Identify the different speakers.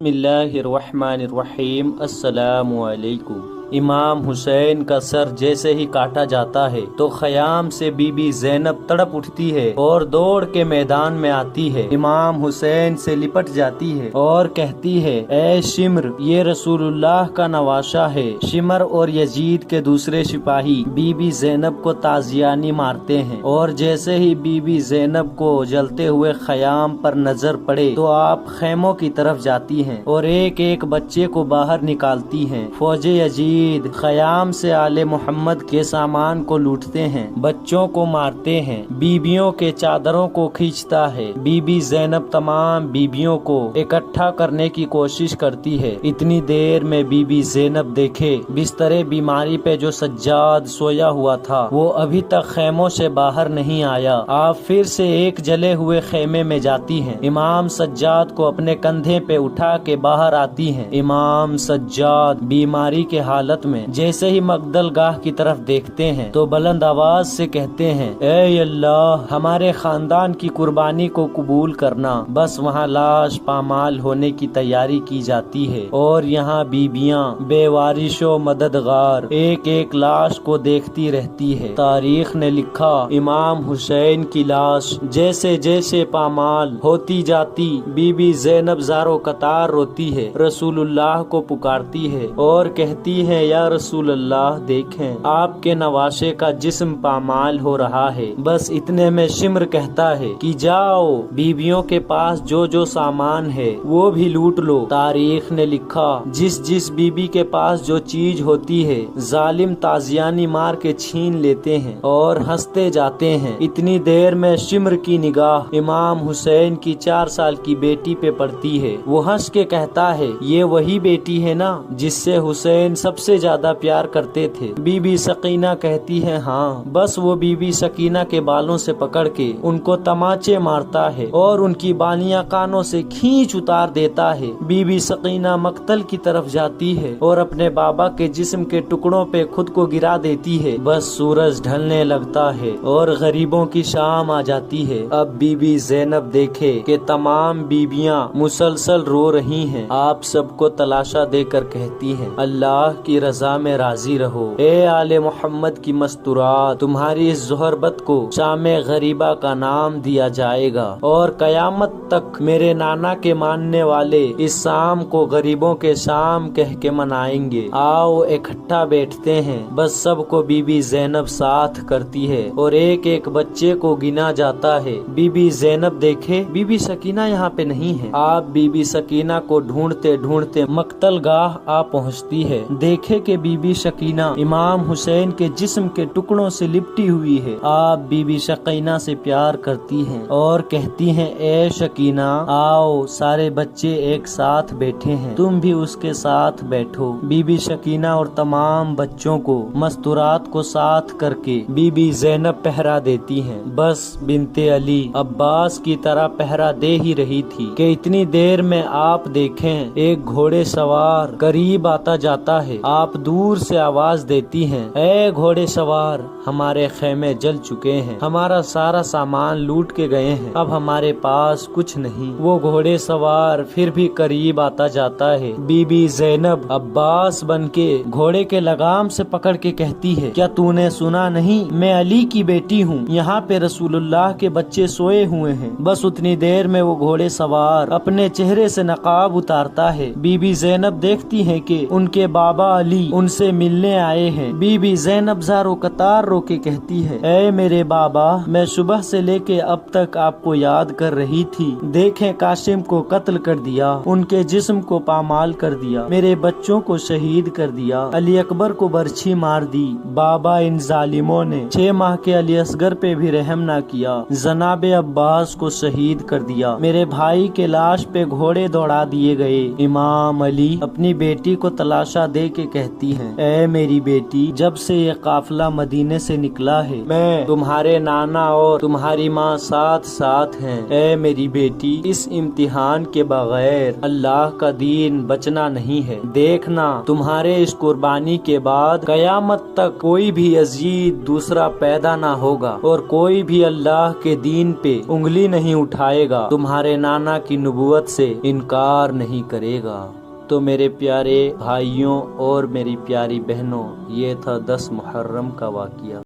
Speaker 1: बिस्मिल्लाहिर्रहमानिर्रहीम। अस्सलामु अलैकुम। इमाम हुसैन का सर जैसे ही काटा जाता है तो ख़याम से बीबी ज़ैनब तड़प उठती है और दौड़ के मैदान में आती है। इमाम हुसैन से लिपट जाती है और कहती है, ए शिमर, ये रसूलुल्लाह का नवाशा है। शिमर और यजीद के दूसरे सिपाही बीबी ज़ैनब को ताजियानी मारते हैं और जैसे ही बीबी ज़ैनब को जलते हुए ख़याम पर नजर पड़े तो आप खैमों की तरफ जाती हैं और एक एक बच्चे को बाहर निकालती हैं। फौजे यजीद खयाम से आले मोहम्मद के सामान को लूटते हैं, बच्चों को मारते हैं, बीबियों के चादरों को खींचता है। बीबी ज़ैनब तमाम बीबियों को इकट्ठा करने की कोशिश करती है। इतनी देर में बीबी ज़ैनब देखे बिस्तरे बीमारी पे जो सज्जाद सोया हुआ था वो अभी तक खैमों से बाहर नहीं आया। आप फिर से एक जले हुए खेमे में जाती हैं। इमाम सज्जाद को अपने कंधे पे उठा के बाहर आती हैं। इमाम सज्जाद बीमारी के हालत में जैसे ही मकदल गाह की तरफ देखते हैं तो बुलंद आवाज से कहते हैं, ए अल्लाह, हमारे खानदान की कुर्बानी को कबूल करना। बस वहाँ लाश पामाल होने की तैयारी की जाती है और यहाँ बीबियाँ बेवारिशो मददगार एक एक लाश को देखती रहती है। तारीख ने लिखा, इमाम हुसैन की लाश जैसे जैसे पामाल होती जाती बीबी ज़ैनब ज़ारो कतार रोती है, रसूलुल्लाह को पुकारती है और कहती है, या रसूल अल्लाह, देखें आपके नवाशे का जिस्म पामाल हो रहा है। बस इतने में शिमर कहता है कि जाओ बीबियों के पास जो जो सामान है वो भी लूट लो। तारीख ने लिखा, जिस जिस बीबी के पास जो चीज होती है जालिम ताजियानी मार के छीन लेते हैं और हंसते जाते हैं। इतनी देर में शिमर की निगाह इमाम हुसैन की 4 साल की बेटी पे पड़ती है। वो हंस के कहता है, ये वही बेटी है ना जिससे हुसैन सबसे ज्यादा प्यार करते थे। बीबी सकीना कहती है, हाँ। बस वो बीबी सकीना के बालों से पकड़ के उनको तमाचे मारता है और उनकी बालियां कानों से खींच उतार देता है। बीबी सकीना मक्तल की तरफ जाती है और अपने बाबा के जिस्म के टुकड़ों पे खुद को गिरा देती है। बस सूरज ढलने लगता है और गरीबों की शाम आ जाती है। अब बीबी ज़ैनब देखे कि तमाम बीबियां मुसलसल रो रही हैं। आप सबको तलाशा देकर कहती हैं, अल्लाह की रजा में राजी रहो। ए आले मोहम्मद की मस्तूरात, तुम्हारी इस ज़ोहरबत को शामे गरीबा का नाम दिया जाएगा और कयामत तक मेरे नाना के मानने वाले इस शाम को गरीबों के शाम कह के मनाएंगे। आओ इकट्ठा बैठते हैं। बस सबको बीबी ज़ैनब साथ करती है और एक एक बच्चे को गिना जाता है। बीबी ज़ैनब देखे बीबी सकीना यहाँ पे नहीं है। आप बीबी सकीना को ढूंढते ढूंढते मक्तल गाह आ पहुँचती है। देखे कि बीबी सकीना इमाम हुसैन के जिस्म के टुकड़ों से लिपटी हुई है। आप बीबी सकीना से प्यार करती हैं और कहती हैं, ए सकीना, आओ सारे बच्चे एक साथ बैठे हैं, तुम भी उसके साथ बैठो। बीबी सकीना और तमाम बच्चों को मस्तूरात को साथ करके बीबी ज़ैनब पहरा देती हैं। बस बिनते अली अब्बास की तरह पहरा दे ही रही थी कि इतनी देर में आप देखें एक घोड़े सवार करीब आता जाता है। आप दूर से आवाज देती हैं, ए घोड़े सवार, हमारे खेमे जल चुके हैं, हमारा सारा सामान लूट के गए हैं, अब हमारे पास कुछ नहीं। वो घोड़े सवार फिर भी करीब आता जाता है। बीबी ज़ैनब अब्बास बनके घोड़े के लगाम से पकड़ के कहती है, क्या तूने सुना नहीं, मैं अली की बेटी हूँ, यहाँ पे रसूलुल्लाह के बच्चे सोए हुए हैं। बस उतनी देर में वो घोड़े सवार अपने चेहरे से नकाब उतारता है। बीबी ज़ैनब देखती है कि उनके बाबा अली उनसे मिलने आए हैं। बीबी ज़ैनब ज़ारो कतार रो के कहती है, ऐ मेरे बाबा, मैं सुबह से लेके अब तक आपको याद कर रही थी। देखें कासिम को कत्ल कर दिया, उनके जिस्म को पामाल कर दिया, मेरे बच्चों को शहीद कर दिया, अली अकबर को बर्छी मार दी। बाबा, इन जालिमों ने 6 माह के अली असगर पे भी रहम ना किया, जनाबे अब्बास को शहीद कर दिया, मेरे भाई के लाश पे घोड़े दौड़ा दिए गए। इमाम अली अपनी बेटी को तलाशा दे के کہتی ہیں، اے میری بیٹی، جب سے یہ قافلہ مدینے سے نکلا ہے میں، تمہارے نانا اور تمہاری ماں ساتھ ساتھ ہیں۔ اے میری بیٹی، اس امتحان کے بغیر اللہ کا دین بچنا نہیں ہے۔ دیکھنا تمہارے اس قربانی کے بعد قیامت تک کوئی بھی یزید دوسرا پیدا نہ ہوگا اور کوئی بھی اللہ کے دین پہ انگلی نہیں اٹھائے گا، تمہارے نانا کی نبوت سے انکار نہیں کرے گا۔ تو میرے پیارے بھائیوں اور میری پیاری بہنوں، یہ تھا 10 محرم کا واقعہ۔